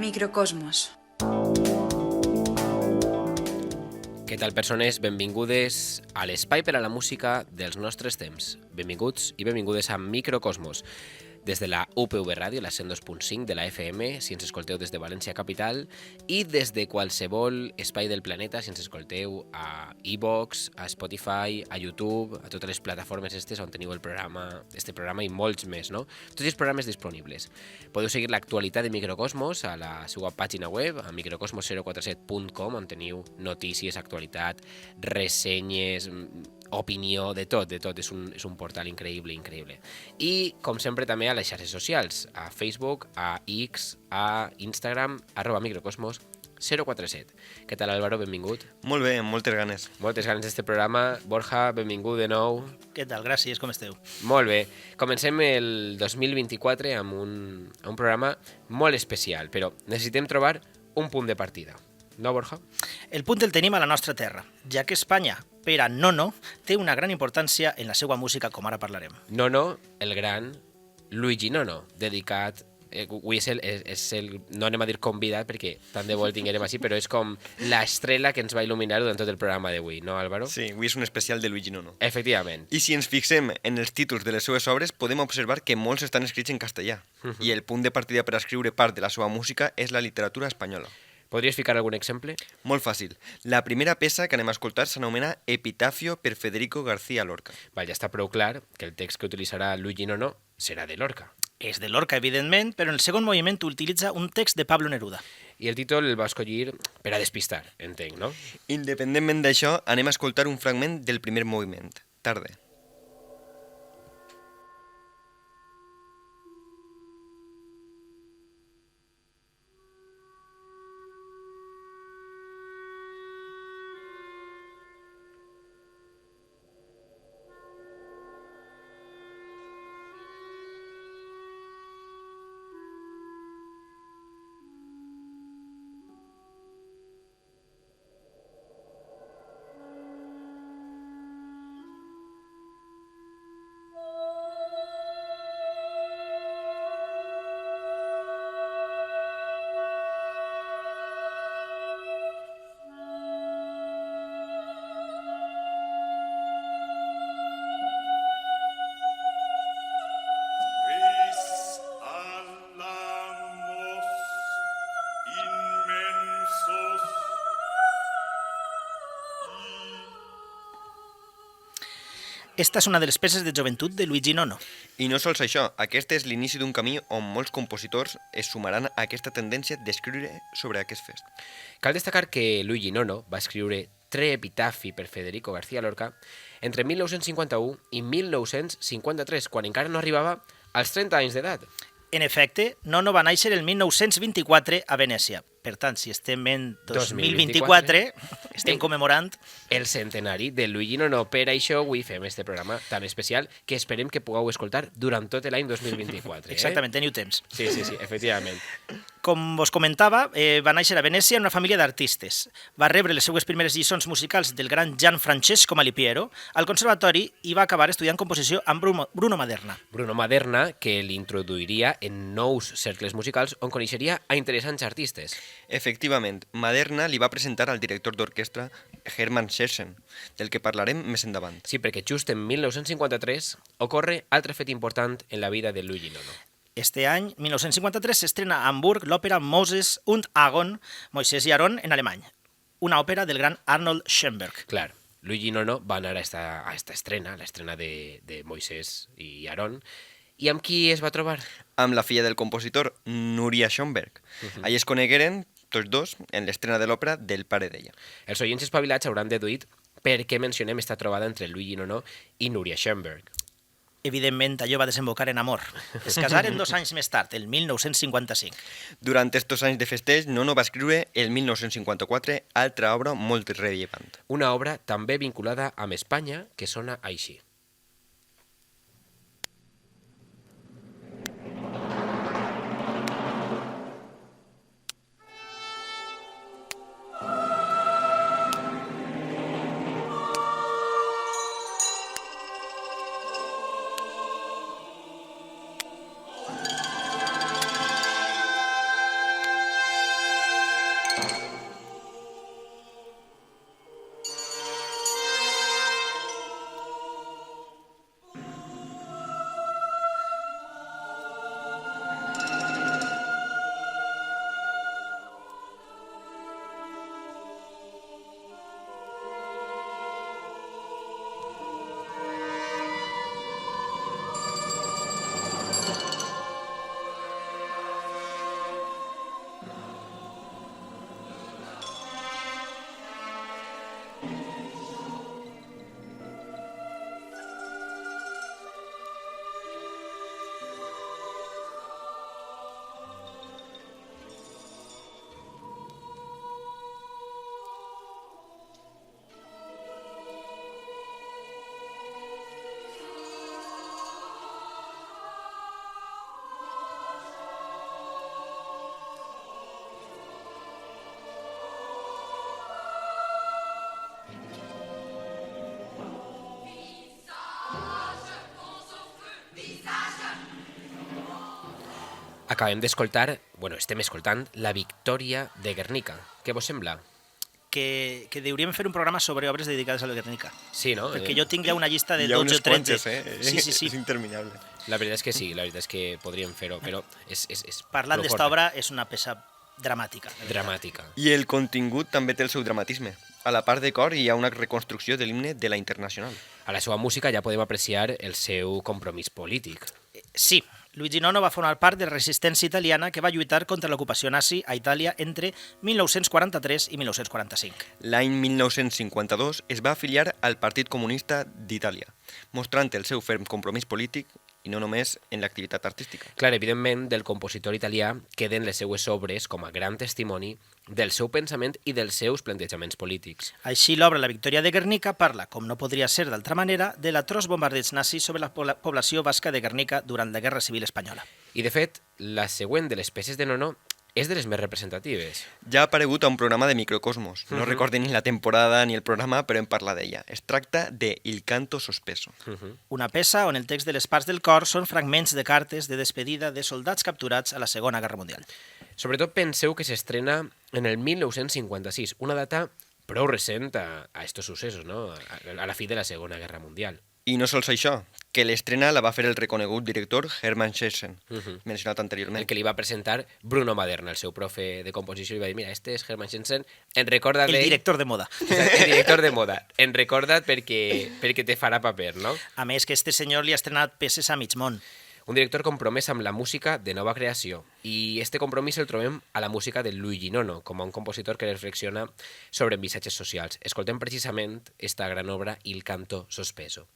Microcosmos. Què tal, persones? Benvingudes a l'espai per a la música dels nostres temps. Benvinguts i benvingudes a Microcosmos. Des de la UPV Ràdio, la 102.5 de la FM, si ens escolteu des de València Capital, i des de qualsevol espai del planeta, si ens escolteu a iVoox, a Spotify, a YouTube, a totes les plataformes estes on teniu este programa i molts més, no? Tots els programes disponibles. Podeu seguir l'actualitat de Microcosmos a la seva pàgina web, a microcosmos047.com, on teniu notícies, actualitat, ressenyes, opinió, de tot. És un portal increïble. I, com sempre, també a les xarxes socials, a Facebook, a X, a Instagram, @microcosmos047. Què tal, Álvaro? Benvingut. Molt bé, amb moltes ganes. Moltes ganes d'este programa. Borja, benvingut de nou. Què tal? Gràcies, com esteu? Molt bé. Comencem el 2024 amb un programa molt especial, però necessitem trobar un punt de partida. No, Borja? El punt el tenim a la nostra terra, ja que Espanya, per a Nono, té una gran importància en la seva música, com ara parlarem. Nono, el gran Luigi Nono, dedicat... Avui és el... No anem a dir convidat, perquè tant de bo el tinguérem així, però és com l'estrella que ens va il·luminar durant tot el programa d'avui, no, Álvaro? Sí, avui és un especial de Luigi Nono. Efectivament. I si ens fixem en els títols de les seues obres, podem observar que molts estan escrits en castellà. I el punt de partida per a escriure part de la seva música és la literatura espanyola. Podries ficar algun exemple? Molt fàcil. La primera peça que anem a escoltar s'anomena Epitafio per Federico García Lorca. Ja està prou clar que el text que utilitzarà Luigi Nono serà de Lorca. És de Lorca, evidentment, però en el segon moviment utilitza un text de Pablo Neruda. I el títol el va escollir per a despistar, entenc, no? Independentment d'això, anem a escoltar un fragment del primer moviment, Tarde. Esta és una de les peces de joventut de Luigi Nono. I no sols això, aquest és l'inici d'un camí on molts compositors es sumaran a aquesta tendència d'escriure sobre aquest fest. Cal destacar que Luigi Nono va escriure Tre epitafi per Federico García Lorca entre 1951 i 1953, quan encara no arribava als 30 anys d'edat. En efecte, Nono va néixer el 1924 a Venècia. Per tant, si estem en 2024, estem commemorant el centenari de Luigi Nono. Per això avui fem este programa tan especial que esperem que pugueu escoltar durant tot l'any 2024. Exactament, teniu temps. Sí, efectivament. Com vos comentava, va néixer a Venècia en una família d'artistes. Va rebre les seues primeres lliçons musicals del gran Gianfrancesco Malipiero al conservatori i va acabar estudiant composició amb Bruno Maderna. Bruno Maderna, que l'introduiria en nous cercles musicals on coneixeria a interessants artistes. Efectivament, Maderna li va presentar al director d'orquestra Hermann Scherchen, del que parlarem més endavant. Sí, perquè just en 1953 ocorre altre fet important en la vida de Luigi Nono. Este any, 1953, s'estrena a Hamburg l'òpera Moses und Aaron, Moisès i Aaron, en alemany, una òpera del gran Arnold Schoenberg. Clar, Luigi Nono va anar a esta estrena, l'estrena de Moisès i Aaron, i amb qui es va trobar? Amb la filla del compositor, Núria Schoenberg. Allí es conegueren tots dos en l'estrena de l'òpera del pare d'ella. Els oients espavilats hauran deduït per què mencionem esta trobada entre Luigi Nono i Núria Schoenberg. Evidentment, allò va desembocar en amor. Es casaren 2 anys més tard, el 1955. Durant estos anys de festeig, Nono va escriure el 1954 altra obra molt rellevant. Una obra també vinculada amb Espanya que sona així. Acabem d'escoltar, estem escoltant La Victòria de Guernica. Què vos sembla? Que hauríem fer un programa sobre obres dedicades a la Guernica. Sí, no? Perquè jo tinc ja una llista de Hi ha 12 o unes 13. quantes, Sí. És interminable. La veritat és que sí, la veritat és que podríem fer-ho, però és Parlant prou d'esta forta. obra, és una peça dramàtica. de veritat. Dramàtica. I el contingut també té el seu dramatisme. A la part de cor hi ha una reconstrucció de l'himne de la Internacional. A la seva música ja podem apreciar el seu compromís polític. Sí, Luigi Nono va formar part de la resistència italiana que va lluitar contra l'ocupació nazi a Itàlia entre 1943 i 1945. L'any 1952 es va afiliar al Partit Comunista d'Itàlia, mostrant el seu ferm compromís polític i no només en l'activitat artística. Clar, evidentment, del compositor italià queden les seues obres com a gran testimoni del seu pensament i dels seus plantejaments polítics. Així, l'obra La Victòria de Guernica parla, com no podria ser d'altra manera, de l'atroç bombardeig nazi sobre la població basca de Guernica durant la Guerra Civil Espanyola. I, de fet, la següent de les peces de Nono és de les més representatives. Ja ha aparegut a un programa de Microcosmos. No recordo ni la temporada ni el programa, però hem parlat d'ella. Es tracta de Il canto sospeso. Una peça on el text de les parts del cor són fragments de cartes de despedida de soldats capturats a la Segona Guerra Mundial. Sobretot penseu que s'estrena en el 1956, una data prou recent a estos successos, no? A la fi de la Segona Guerra Mundial. I no sols això, que l'estrena la va fer el reconegut director Hermann Schessen, mencionat anteriorment. El que li va presentar Bruno Maderna, el seu profe de composició, i va dir, mira, este és Hermann Schessen, en recorda El d'ell... director de moda. El director de moda. En recorda't perquè te farà paper, no? A més que este senyor li ha estrenat peces a mig món. Un director compromès amb la música de nova creació. I este compromís el trobem a la música de Luigi Nono, com a un compositor que reflexiona sobre missatges socials. Escoltem precisament esta gran obra Il canto sospeso.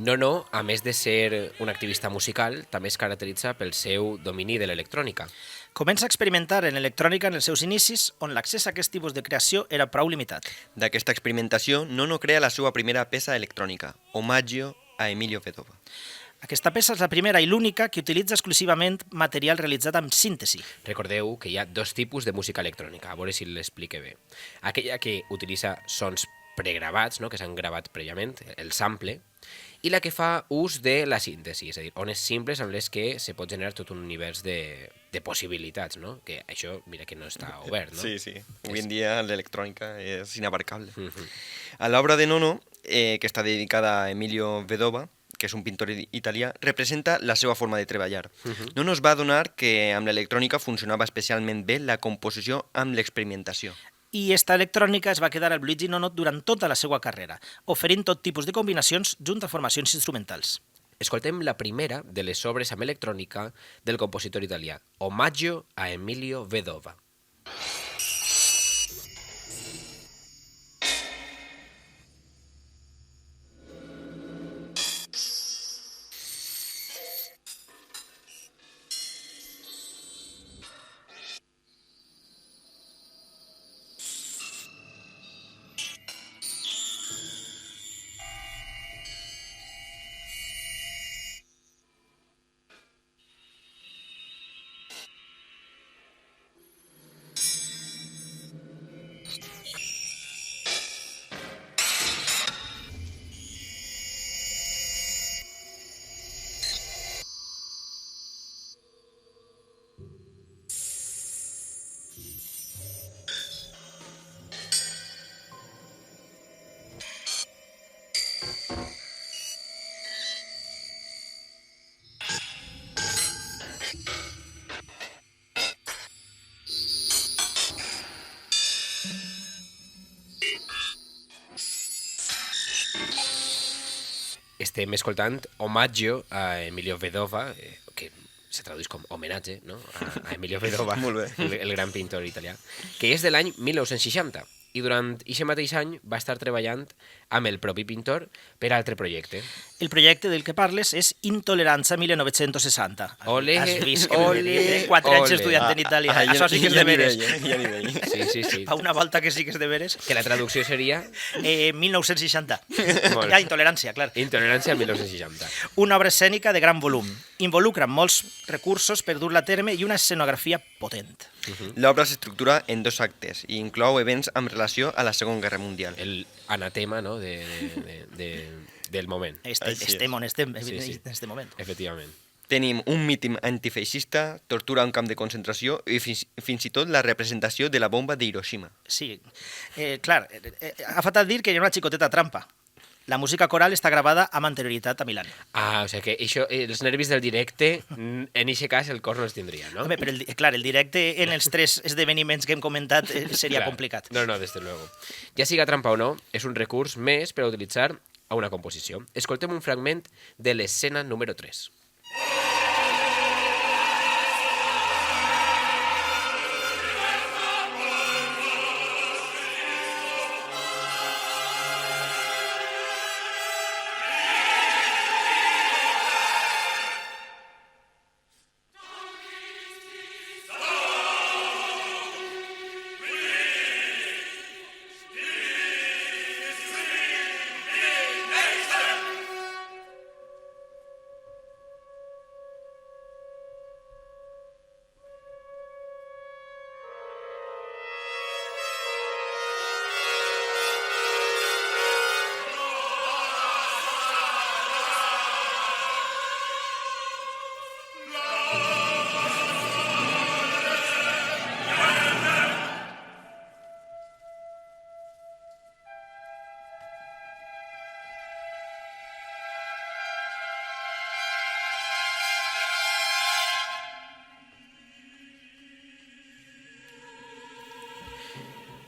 Nono, a més de ser un activista musical, també es caracteritza pel seu domini de l'electrònica. Comença a experimentar en electrònica en els seus inicis, on l'accés a aquest tipus de creació era prou limitat. D'aquesta experimentació, Nono crea la seva primera peça electrònica, Omaggio a Emilio Vedova. Aquesta peça és la primera i l'única que utilitza exclusivament material realitzat amb síntesi. Recordeu que hi ha dos tipus de música electrònica, a veure si l'explique bé. Aquella que utilitza sons pregravats, no? Que s'han gravat prèviament, el sample, i la que fa ús de la síntesi, és a dir, ones simples amb les que se pot generar tot un univers de possibilitats, no? Que això, mira que no està obert, no? Sí, sí. Avui en dia l'electrònica és inabarcable. A l'obra de Nono, que està dedicada a Emilio Vedova, que és un pintor italià, representa la seva forma de treballar. Nono es va adonar que amb l'electrònica funcionava especialment bé la composició amb l'experimentació. I esta electrònica es va quedar al Luigi Nono durant tota la seva carrera, oferint tot tipus de combinacions junt a formacions instrumentals. Escoltem la primera de les obres amb electrònica del compositor italià, Omaggio a Emilio Vedova. estem escoltant Omaggio a Emilio Vedova, que se tradueix com homenatge, no? A Emilio Vedova, Molt bé. el gran pintor italià, que és de l'any 1960, i durant aquest mateix any va estar treballant amb el propi pintor per altre projecte. El projecte del que parles és Intoleranza 1960. Ole, Has vist que ole, 4 anys ole. estudiant en Itàlia. Ah, Això sí que és de veres. Ja nivell. Sí. Pa una volta que sí que és de veres. Que la traducció seria 1960. Molt. Ja, intolerància, clar. Intolerància 1960. Una obra escènica de gran volum. Involucra molts recursos per dur-la a terme i una escenografia potent. L'obra s'estructura en 2 actes i inclou events amb relació a la Segona Guerra Mundial. El anatema, no?, del moment. Estem on estem, Sí, sí. en este moment. Efectivament. Tenim un míting antifeixista, tortura a un camp de concentració i fins i tot la representació de la bomba d'Hiroshima. Sí, clar, ha faltat dir que hi ha una xicoteta trampa. La música coral està gravada amb anterioritat a Milán. Ah, o sigui que això, els nervis del directe, en aquest cas el cor no els tindria, no? Home, però clar, el directe en els 3 esdeveniments que hem comentat seria Clar. complicat. No, desde luego. Ja siga trampa o no, és un recurs més per a utilitzar a una composició. Escoltem un fragment de l'escena número 3.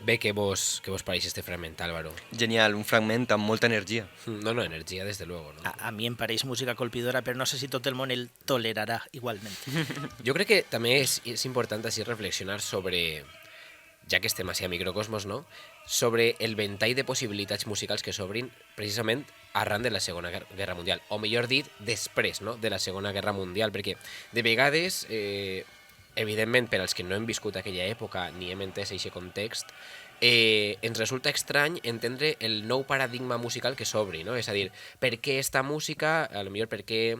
Bé, què vos pareix este fragment, Álvaro? Genial, un fragment amb molta energia. No, energia, desde luego, no? A mi em pareix música colpidora, però no sé si tot el món el tolerarà igualment. Jo crec que també és important així reflexionar sobre, ja que estem així a Microcosmos, no?, sobre el ventall de possibilitats musicals que s'obrin precisament arran de la Segona Guerra Mundial, o millor dit, després, no?, de la Segona Guerra Mundial, perquè de vegades, evidentment, per als que no hem viscut aquella època ni hem entès aquest context, ens resulta estrany entendre el nou paradigma musical que s'obri, no? És a dir, per què esta música, a lo millor per què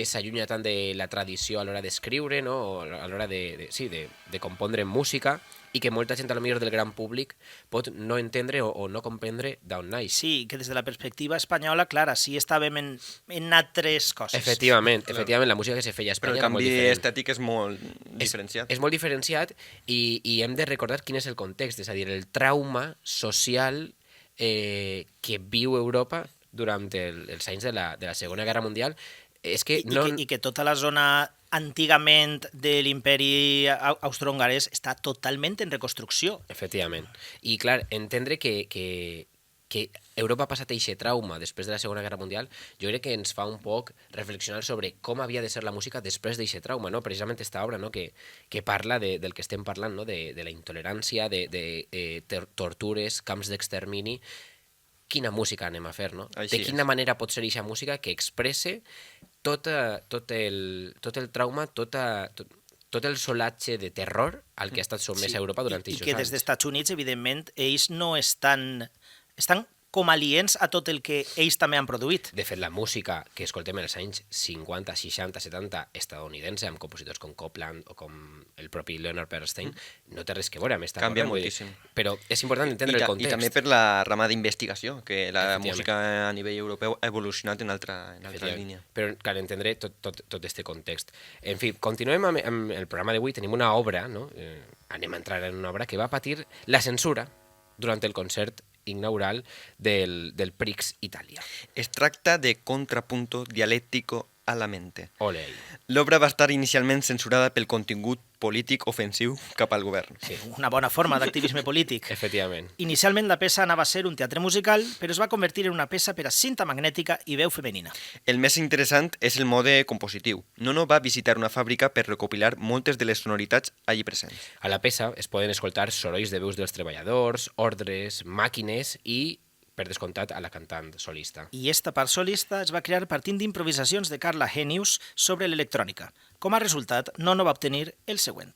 s'allunya tant de la tradició a l'hora d'escriure, no? O a l'hora de compondre música, i que molta gent, a lo millor del gran públic, pot no entendre o no comprendre d'on naix. Sí, que des de la perspectiva espanyola, clar, sí estàvem en altres coses. Efectivament, la música que se feia a Però Espanya el era molt canvi diferent. estètic és molt diferenciat. És molt diferenciat i hem de recordar quin és el context, és a dir, el trauma social que viu Europa durant els anys de la Segona Guerra Mundial. És que I que tota la zona antigament de l'imperi austro-hongarès està totalment en reconstrucció. Efectivament. I, clar, entendre que Europa ha passat aquest trauma després de la Segona Guerra Mundial, jo crec que ens fa un poc reflexionar sobre com havia de ser la música després d'aquest trauma, no? Precisament aquesta obra, no?, que parla del que estem parlant, no?, de la intolerància, de tortures, camps d'extermini. Quina música anem a fer, no? De quina manera pot ser aquesta música que expresse tot el trauma, tot el solatge de terror al que ha estat sotmès a Europa durant aquests anys. I que des dels Estats Units, evidentment, ells no estan com aliens a tot el que ells també han produït. De fet, la música que escoltem en els anys 50, 60, 70 estadounidense, amb compositors com Copland o com el propi Leonard Bernstein, no té res que veure amb esta Canvia corrent, moltíssim. Però és important entendre el context. I també per la rama d'investigació, que la música a nivell europeu ha evolucionat en altra línia. Però cal entendre tot este context. En fi, continuem amb el programa d'avui. Tenim una obra, no? Anem a entrar en una obra que va patir la censura durant el concert inaugural del Prix Italia. Es tracta de Contrapunto dialéctico a la mente. Ole. L'obra va estar inicialment censurada pel contingut polític ofensiu cap al govern. Sí, Una bona forma d'activisme polític. efectivament. Inicialment la peça anava a ser un teatre musical, però es va convertir en una peça per a cinta magnètica i veu femenina. El més interessant és el mode compositiu. Nono va visitar una fàbrica per recopilar moltes de les sonoritats allí presents. A la peça es poden escoltar sorolls de veus dels treballadors, ordres, màquines i, per descomptat, a la cantant solista. I esta part solista es va crear partint d'improvisacions de Carla Henius sobre l'electrònica. Com a resultat, Nono va obtenir el següent.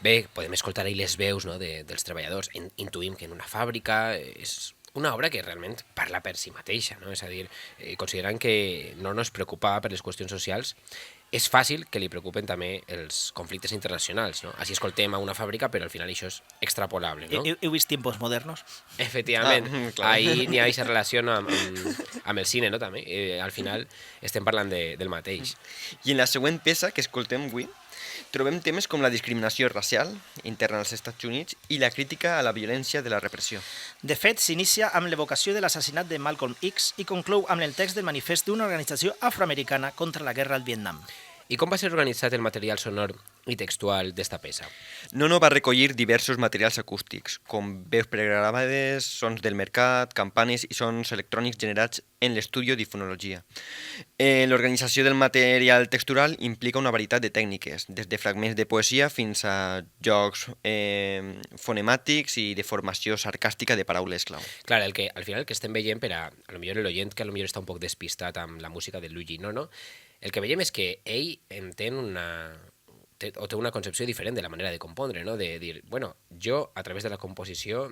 Bé, podem escoltar ahir les veus, no, dels treballadors. Intuïm que en una fàbrica és una obra que realment parla per si mateixa, no? És a dir, considerant que no es preocupava per les qüestions socials, és fàcil que li preocupen també els conflictes internacionals, no? Així escoltem a una fàbrica, però al final això és extrapolable, no? Heu vist tiempos modernos? Efectivament, clar. ahir n'hi ha aquesta relació amb el cine, no, també? Al final estem parlant del mateix. I en la següent peça que escoltem avui, trobem temes com la discriminació racial interna als Estats Units i la crítica a la violència de la repressió. De fet, s'inicia amb l'evocació de l'assassinat de Malcolm X i conclou amb el text del manifest d'una organització afroamericana contra la guerra al Vietnam. I com va ser organitzat el material sonor i textual d'esta peça? Nono va recollir diversos materials acústics, com veus pregravades, sons del mercat, campanes i sons electrònics generats en l'estudi de fonologia. L'organització del material textural implica una varietat de tècniques, des de fragments de poesia fins a jocs fonemàtics i de formació sarcàstica de paraules clau. Clar, al final el que estem veient per a lo millor l'oient que a lo millor està un poc despistat amb la música de Luigi Nono, el que veiem és que ell té una concepció diferent de la manera de compondre, no? De dir, bueno, jo a través de la composició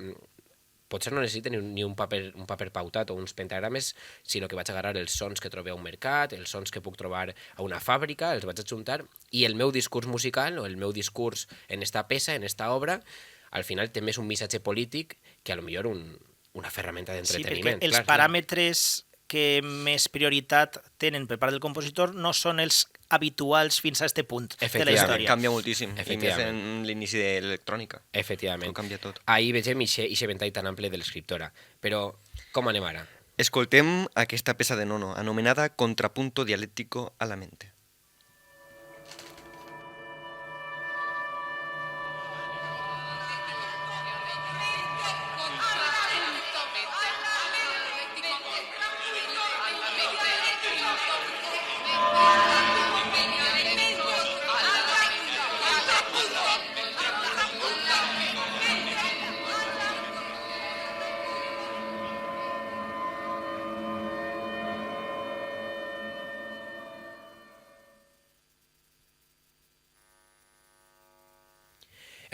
potser no necessito ni un paper pautat o uns pentagrames, sinó que vaig agarrar els sons que trobé a un mercat, els sons que puc trobar a una fàbrica, els vaig adjuntar, i el meu discurs musical o el meu discurs en esta peça, en esta obra, al final té més un missatge polític que a lo millor una ferramenta d'entreteniment. Sí, perquè els paràmetres que més prioritat tenen per part del compositor no són els habituals fins a este punt de la història. Canvia moltíssim, i més en l'inici de l'electrònica. Efectivament. Ho canvia tot. Ahir vegem aquest ventall tan ample de l'escriptora. Però com anem ara? Escoltem aquesta peça de Nono, anomenada Contrapunto dialéctico a la mente.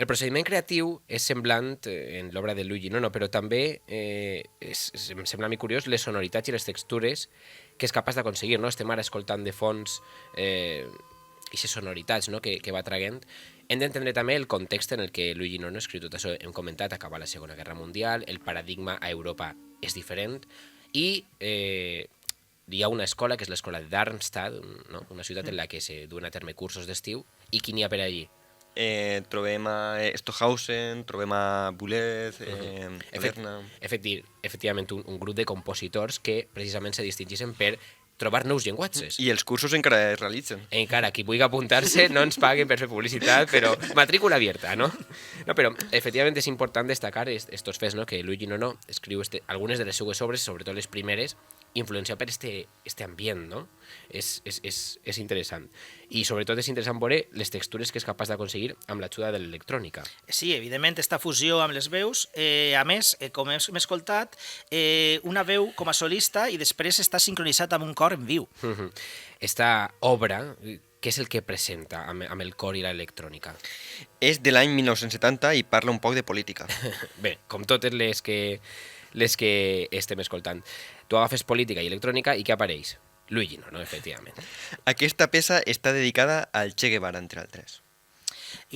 El procediment creatiu és semblant en l'obra de Luigi Nono, però també em sembla a mi curiós les sonoritats i les textures que és capaç d'aconseguir, no? Estem ara escoltant de fons aquestes sonoritats, no? que va traient. Hem d'entendre també el context en el que Luigi Nono ha escrit tot això. Hem comentat, acaba la Segona Guerra Mundial, el paradigma a Europa és diferent i hi ha una escola, que és l'escola de Darmstadt, no? Una ciutat en la que se duen a terme cursos d'estiu, i qui n'hi ha per allí? Trobem a Stockhausen, trobem a Boulez, Berna... Efectivament, un grup de compositors que precisament se distingeixen per trobar nous llenguatges. I els cursos encara es realitzen. Encara, qui vulgui apuntar-se no ens paguen per fer publicitat, però matrícula abierta, ¿no? No, però efectivament és important destacar estos fets, ¿no? Que Luigi Nono escriu algunes de les seues obres, sobretot les primeres, influenciat per este ambient, no? És interessant. I sobretot és interessant veure les textures que és capaç d'aconseguir amb l'ajuda de l'electrònica. Sí, evidentment, esta fusió amb les veus, a més, com hem escoltat, una veu com a solista i després està sincronitzat amb un cor en viu. Esta obra, què és el que presenta amb el cor i l'electrònica? És de l'any 1970 i parla un poc de política. Bé, com totes les que estem escoltant. Tu agafes política i electrònica i què apareix? Luigi Nono, efectivament. Aquesta peça està dedicada al Che Guevara, entre altres.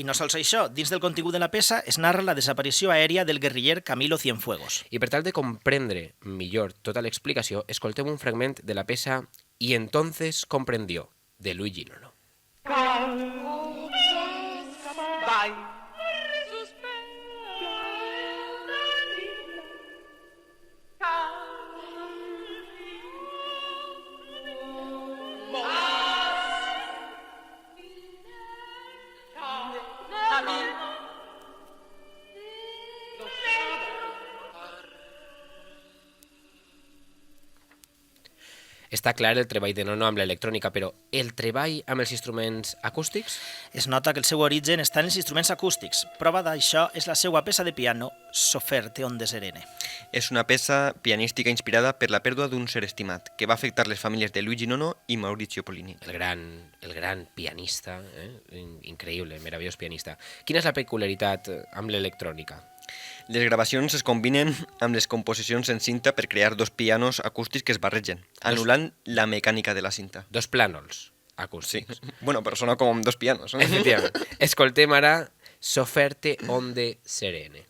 I no sols això, dins del contingut de la peça es narra la desaparició aèria del guerriller Camilo Cienfuegos. I per tal de comprendre millor tota l'explicació, escoltem un fragment de la peça Y entonces comprendió, de Luigi Nono. Està clar el treball de Nono amb l'electrònica, però el treball amb els instruments acústics? Es nota que el seu origen està en els instruments acústics. Prova d'això és la seva peça de piano, Soferte onde serene. És una peça pianística inspirada per la pèrdua d'un ser estimat, que va afectar les famílies de Luigi Nono i Maurizio Pollini. El gran pianista, increïble, meravellós pianista. Quina és la peculiaritat amb l'electrònica? Les gravacions es combinen amb les composicions en cinta per crear dos pianos acústics que es barregen, anul·lant la mecànica de la cinta. Dos plànols Sí, acústics. bueno, però sona com dos pianos. Efectivament. Escoltem ara Soferte onde serene.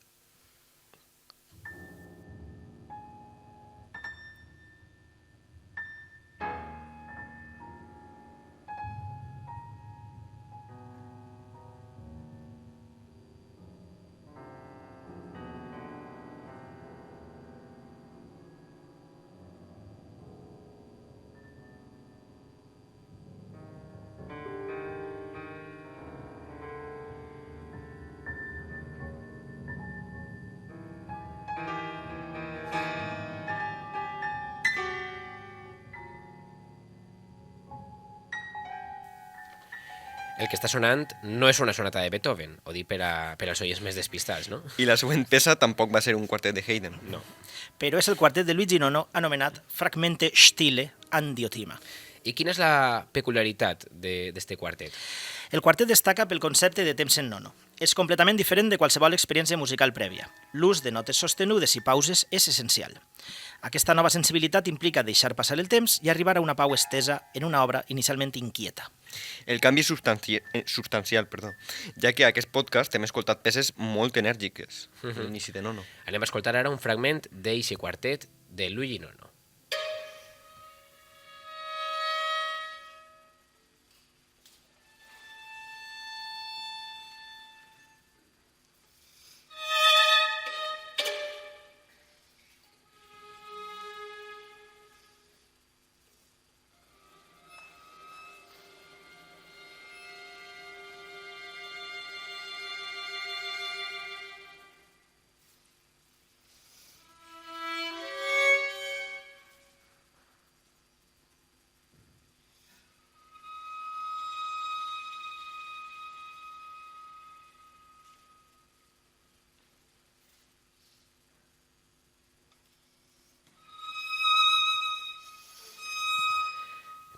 El que està sonant no és una sonata de Beethoven, ho dic per als oients més despistats, no? I la següent peça tampoc va ser un quartet de Haydn. No. Però és el quartet de Luigi Nono anomenat Fragmente Stille an Diotima. I quina és la peculiaritat d'este quartet? El quartet destaca pel concepte de temps en nono. És completament diferent de qualsevol experiència musical prèvia. L'ús de notes sostenudes i pauses és essencial. Aquesta nova sensibilitat implica deixar passar el temps i arribar a una pau estesa en una obra inicialment inquieta. El canvi és substancial, ja que a aquest podcast hem escoltat peces molt enèrgiques, l'inici de Nono. Anem a escoltar ara un fragment d'eixe quartet de Luigi Nono.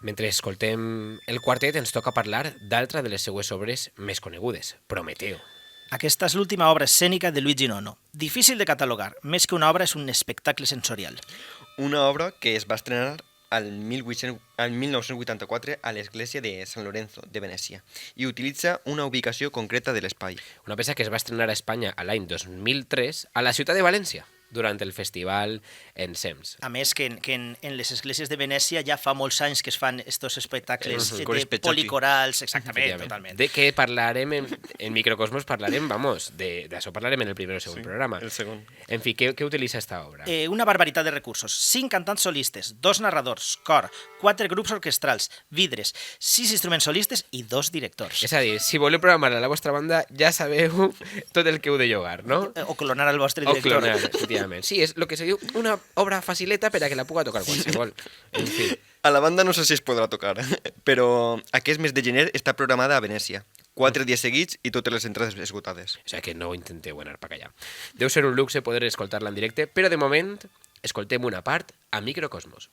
Mentre escoltem el quartet, ens toca parlar d'altra de les seues obres més conegudes, Prometeo. Aquesta és l'última obra escènica de Luigi Nono. Difícil de catalogar, més que una obra és un espectacle sensorial. Una obra que es va estrenar al 1984 a l'església de San Lorenzo, de Venècia, i utilitza una ubicació concreta de l'espai. Una peça que es va estrenar a Espanya a l'any 2003 a la ciutat de València. durant el festival Ensems. A més, que en les esglésies de Venècia ja fa molts anys que es fan estos espectacles Coris de Pecciati. policorals, exactament, totalment. De què parlarem en Microcosmos, parlarem, vamos, d'això parlarem en el primer o segon programa. el segon. En fi, què utilitza esta obra? Una barbaritat de recursos. 5 cantants solistes, 2 narradors, cor, 4 grups orquestrals, vidres, 6 instruments solistes i 2 directors. És a dir, si voleu programar a la vostra banda, ja sabeu tot el que heu de llogar, no? O clonar el vostre O director. clonar, efectivament. Sí, és el que se diu una obra facileta per a que la puga tocar qualsevol. En fi. A la banda no sé si es podrà tocar, però aquest mes de gener està programada a Venècia. 4 dies seguits i totes les entrades esgotades. O sigui que no intenteu anar per allà. Deu ser un luxe poder escoltar-la en directe, però de moment escoltem una part a Microcosmos.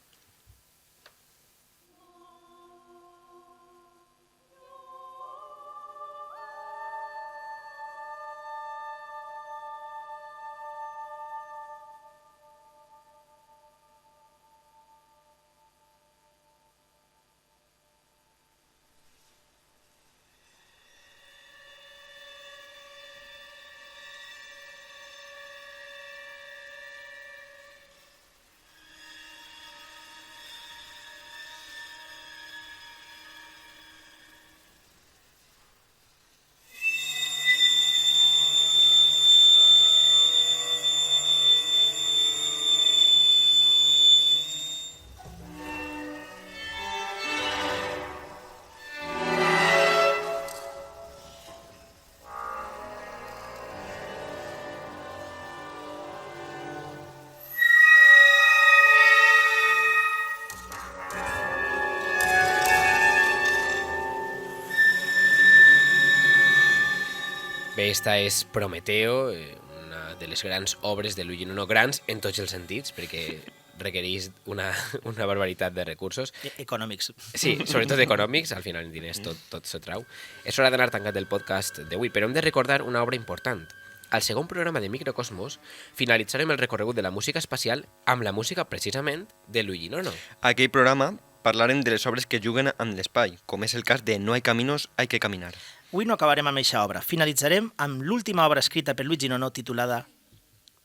Bé, esta és Prometeo, una de les grans obres de Luigi Nono, grans en tots els sentits, perquè requereix una barbaritat de recursos. Econòmics. Sí, sobretot econòmics, al final en diners tot s'ho trau. És hora d'anar tancat el podcast d'avui, però hem de recordar una obra important. Al segon programa de Microcosmos finalitzarem el recorregut de la música espacial amb la música, precisament, de Luigi Nono. A aquell programa parlarem de les obres que juguen amb l'espai, com és el cas de No hay caminos, hay que caminar. Avui no acabarem amb aquesta obra. Finalitzarem amb l'última obra escrita per Luigi Nono titulada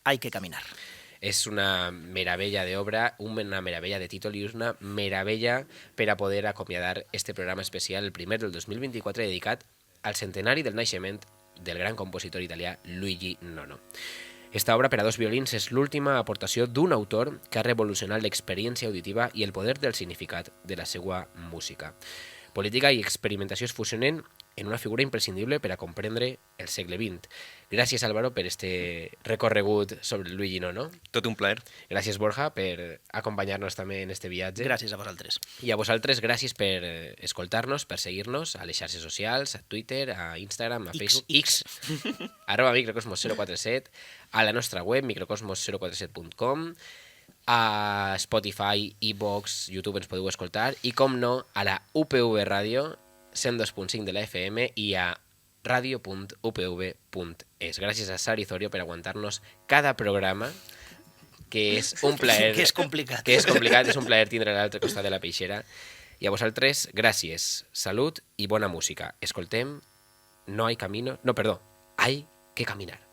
Hay que caminar. És una meravella d'obra, una meravella de títol i una meravella per a poder acomiadar este programa especial, el primer del 2024, dedicat al centenari del naixement del gran compositor italià Luigi Nono. Esta obra per a 2 violins és l'última aportació d'un autor que ha revolucionat l'experiència auditiva i el poder del significat de la seva música. Política i experimentació es fusionen en una figura imprescindible per a comprendre el segle XX. Gràcies, Álvaro, per este recorregut sobre Luigi Nono. Tot un plaer. Gràcies, Borja, per acompanyar-nos també en este viatge. Gràcies a vosaltres. I a vosaltres, gràcies per escoltar-nos, per seguir-nos a les xarxes socials, a Twitter, a Instagram, a Facebook, X @microcosmos 047, a la nostra web, microcosmos047.com, a Spotify, iVoox, YouTube ens podeu escoltar, i com no, a la UPV Ràdio, 102.5 de la FM, i a radio.upv.es. Gràcies a Sari Zorio per aguantar-nos cada programa, que és un plaer. Que és complicat. Que és complicat, és un plaer tindre a l'altre costat de la peixera. I a vosaltres, gràcies, salut i bona música. Escoltem No hay camino... No, perdó, Hay que caminar.